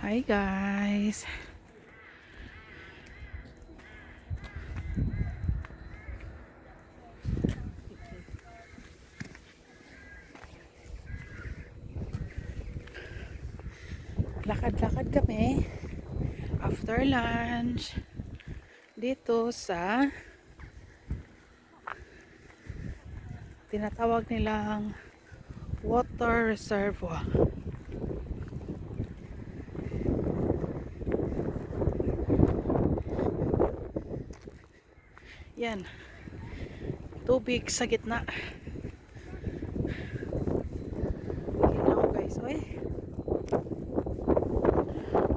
Hi guys. Lakad-lakad kami after lunch dito sa tinatawag nilang water reservoir. Yan, tubig sa gitna. Ginaw guys, oy.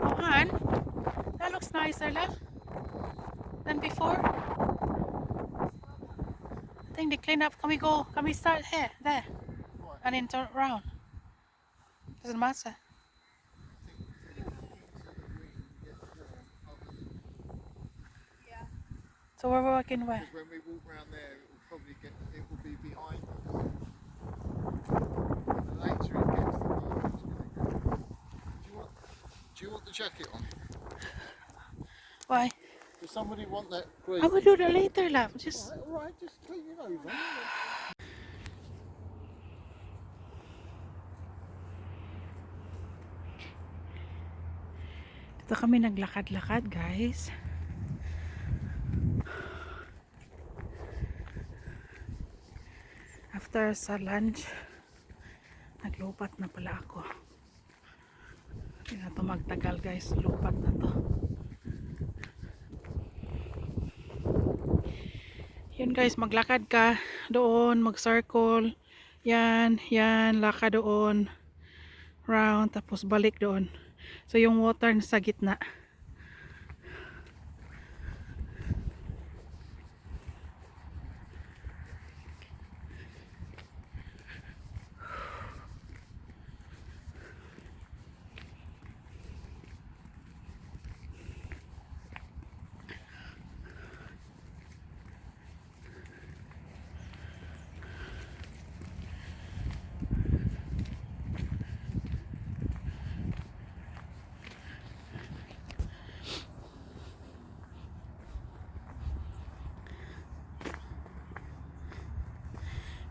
Oh, Han, that looks nicer than before. I think they clean up. Can we start here, there, and then turn around? Doesn't matter. So we're working where? Because when we walk around there, it will be behind us. The later it gets, the farther it's going to go. Do you want the jacket on? Why? Does somebody want that green? I will do that later, love. Just Alright, just clean it over. dito kami naglakad-lakad, guys. After sa lunch, naglupat na pala ako. Hindi na to magtagal, guys. Lupat na to. Yan guys, maglakad ka doon, mag-circle. Yan, lakad doon. Round, tapos balik doon. So yung water sa gitna.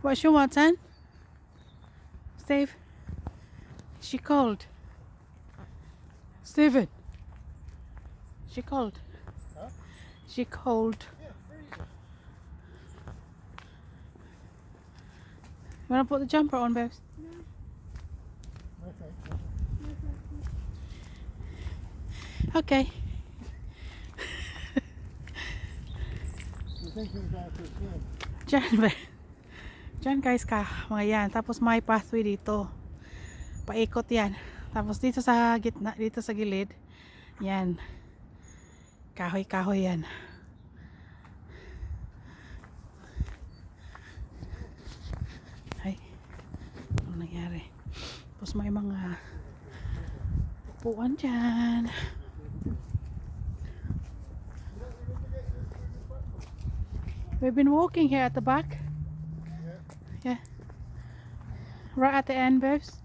What's your water? Steve? She called. Steven? She called. Huh? She called. Yeah, freezing. You wanna put the jumper on, babes? Okay. Okay. You're thinking about it, Diyan, yeah. Diyan guys ka, mga yan. Tapos may pathway dito. Paikot yan. Tapos dito sa gitna, dito sa gilid, yan. Kahoy-kahoy yan. Ay, ano nangyari? Tapos may mga upuan dyan. We've been walking here at the back. Yeah. Right at the end, babes.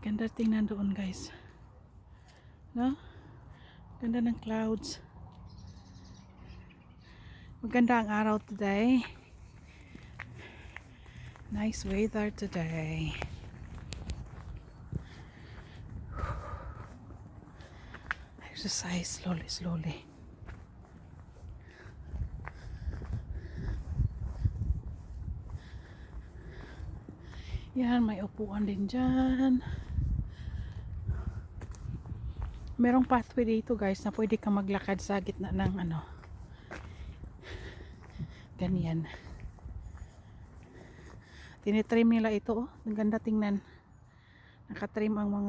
Ganda tingnan doon, guys. No? Ganda ng clouds. Maganda ang araw today. Nice weather today. Exercise slowly. Yan, may upuan din dyan. Merong pathway dito guys na pwede ka maglakad sa gitna ng ano. Ganyan. Tinitrim nila ito, oh. Ang ganda tingnan. Nakatrim ang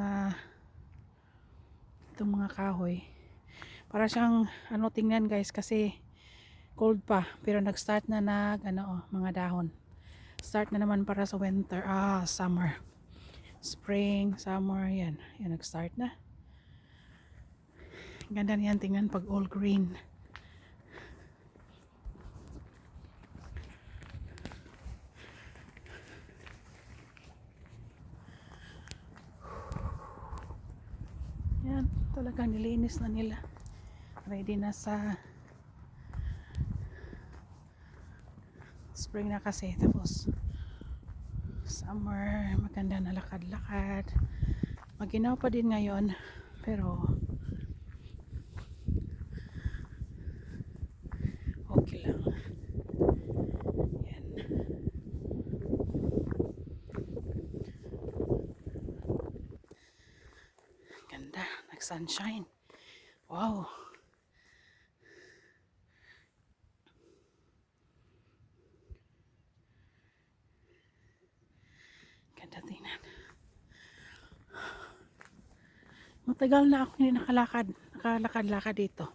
itong mga kahoy. Para siyang ano tingnan guys kasi cold pa pero nag-start na mga dahon. Start na naman para sa winter. Summer. Spring, summer, yan. Yan, nag-start na. Ganda niyan tingnan pag all green. Yan, talagang nilinis na nila. Ready na sa spring na kasi. Tapos summer, maganda na lakad-lakad. Maginaw pa din ngayon, pero okay lang. Yan. Ganda, nag-sunshine. Wow. Ganda tingnan. Matagal na ako hindi nakalakad dito.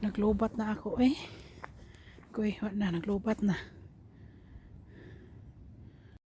Naglobat na ako eh. Kuy, naglobat na.